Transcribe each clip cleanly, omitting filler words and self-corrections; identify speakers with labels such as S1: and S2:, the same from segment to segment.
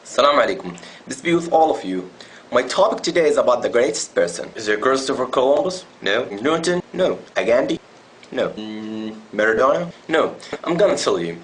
S1: Assalamu alaikum. Peace be with all of you. My topic today is about the greatest person. Is it Christopher Columbus? No. Newton? No. Gandhi? No. Maradona? No. I'm gonna tell you.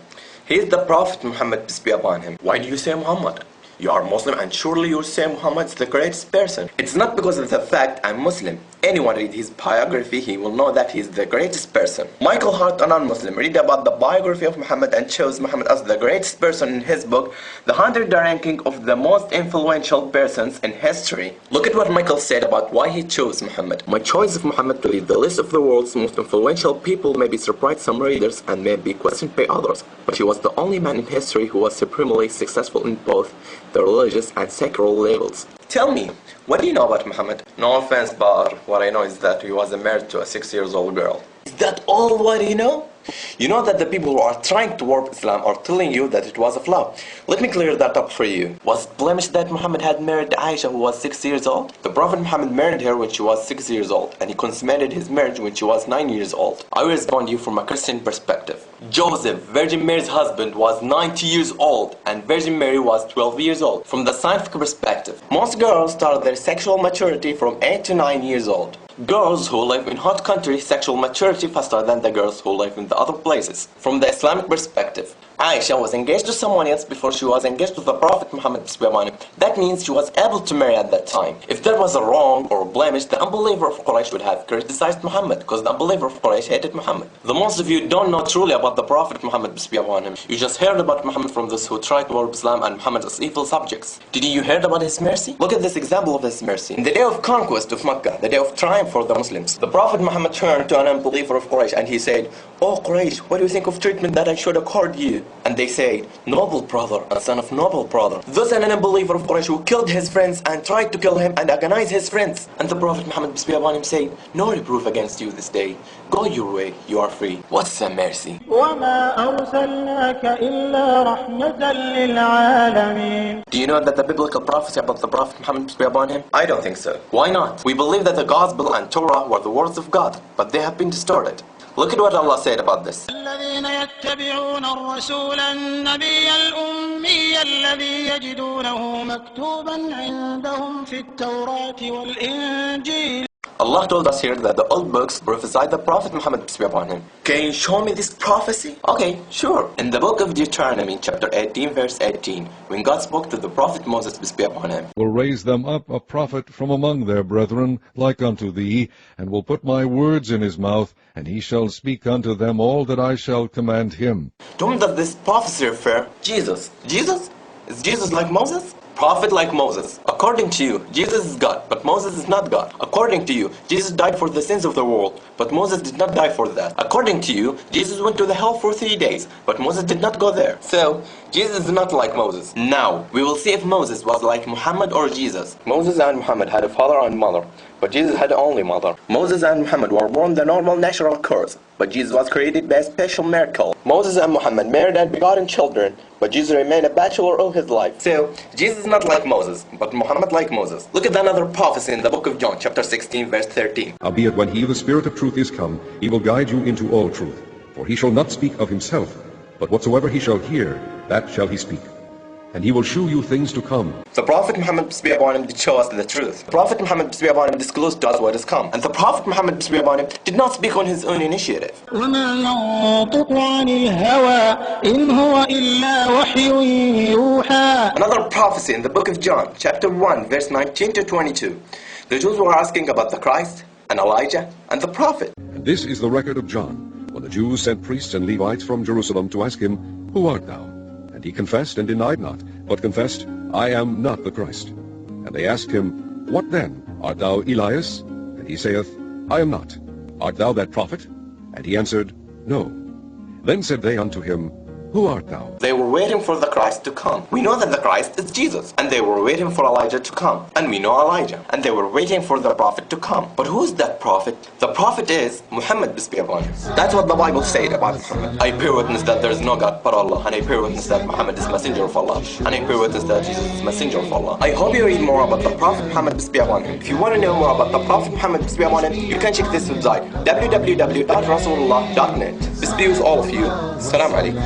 S1: He is the Prophet Muhammad, peace be upon him. Why do you say Muhammad? You are Muslim and surely you say Muhammad is the greatest person. It's not because of the fact I'm Muslim. Anyone read his biography, he will know that he is the greatest person. Michael Hart, a non-Muslim, read about the biography of Muhammad and chose Muhammad as the greatest person in his book, The 100 Ranking of the Most Influential Persons in History. Look at what Michael said about why he chose Muhammad. My choice of Muhammad to lead the list of the world's most influential people may be surprised some readers and may be questioned by others, but he was the only man in history who was supremely successful in both the religious and secular levels. Tell me, what do you know about Muhammad? No offense, but what I know is that he was married to a 6-year-old girl. Is that all what you know? You know that the people who are trying to warp Islam are telling you that it was a flaw. Let me clear that up for you. Was it blemished that Muhammad had married Aisha who was 6 years old? The Prophet Muhammad married her when she was 6 years old, and he consummated his marriage when she was 9 years old. I will respond to you from a Christian perspective. Joseph, Virgin Mary's husband, was 90 years old, and Virgin Mary was 12 years old. From the scientific perspective, most girls start their sexual maturity from 8 to 9 years old. Girls who live in hot countries sexual maturity faster than the girls who live in the other places. From the Islamic perspective, Aisha was engaged to someone else before she was engaged to the Prophet Muhammad. That means she was able to marry at that time. If there was a wrong or a blemish, the unbeliever of Quraysh would have criticized Muhammad because the unbeliever of Quraysh hated Muhammad. The most of you don't know truly about the Prophet Muhammad. You just heard about Muhammad from those who tried to warp Islam and Muhammad as evil subjects. Did you hear about his mercy? Look at this example of his mercy. In the day of conquest of Mecca, the day of triumph for the Muslims, the Prophet Muhammad turned to an unbeliever of Quraysh and he said, "Oh Quraysh, what do you think of treatment that I should accord you?" And they said, "Noble brother and son of noble brother." Thus an unbeliever of Quraysh who killed his friends and tried to kill him and agonize his friends. And the Prophet Muhammad said, "No reproof against you this day. Go your way, you are free." What's the mercy? Do you know that the biblical prophecy about the Prophet Muhammad, peace be upon him? I don't think so. Why not? We believe that the Gospel and Torah were the words of God, but they have been distorted. Look at what Allah said about this.
S2: الذين يتبعون الرسول النبي الأمي الذي يجدونه مكتوبا عندهم في التوراة والإنجيل.
S1: Allah told us here that the old books prophesied the Prophet Muhammad, peace be upon him. Can you show me this prophecy? Okay, sure. In the book of Deuteronomy, chapter 18, verse 18, when God spoke to the Prophet Moses, peace be upon him,
S3: will raise them up a prophet from among their brethren, like unto thee, and will put my words in his mouth, and he shall speak unto them all that I shall command him.
S1: To whom does this prophecy refer? Jesus. Jesus? Is Jesus like Moses? Prophet like Moses. According to you, Jesus is God, but Moses is not God. According to you, Jesus died for the sins of the world, but Moses did not die for that. According to you, Jesus went to the hell for 3 days, but Moses did not go there. So, Jesus is not like Moses. Now, we will see if Moses was like Muhammad or Jesus. Moses and Muhammad had a father and mother, but Jesus had only mother. Moses and Muhammad were born the normal natural course, but Jesus was created by a special miracle. Moses and Muhammad married and begotten children, but Jesus remained a bachelor all his life. So, Jesus is not like Moses, but Muhammad like Moses. Look at another prophecy in the book of John, chapter 16, verse 13.
S4: Howbeit when he, the Spirit of truth, is come, he will guide you into all truth. For he shall not speak of himself, but whatsoever he shall hear, that shall he speak. And he will shew you things to come. The Prophet Muhammad, peace be upon him, did show us the truth. The Prophet Muhammad, peace be upon him, disclosed to us what is come. And the Prophet Muhammad, peace be upon him, did not speak on his own initiative.
S2: وما ينطق عن الهوى إن هو إلا وحي يوحى.
S1: Another prophecy in the book of John, chapter 1, verse 19 to 22. The Jews were asking about the Christ, and Elijah, and the Prophet.
S4: And this is the record of John, when the Jews sent priests and Levites from Jerusalem to ask him, Who art thou? And he confessed and denied not, but confessed, I am not the Christ. And they asked him, What then? Art thou Elias? And he saith, I am not. Art thou that prophet? And he answered, No. Then said they unto him, Who art thou?
S1: They were waiting for the Christ to come. We know that the Christ is Jesus. And they were waiting for Elijah to come. And we know Elijah. And they were waiting for the Prophet to come. But who is that Prophet? The Prophet is Muhammad, peace be upon him. That's what the Bible said about Muhammad. I bear witness that there is no God but Allah. And I bear witness that Muhammad is messenger of Allah. And I bear witness that Jesus is messenger of Allah. I hope you read more about the Prophet Muhammad, peace be upon him. If you want to know more about the Prophet Muhammad, peace be upon him, you can check this website, www.rasulullah.net. Peace be with all of you. Assalamu alaikum.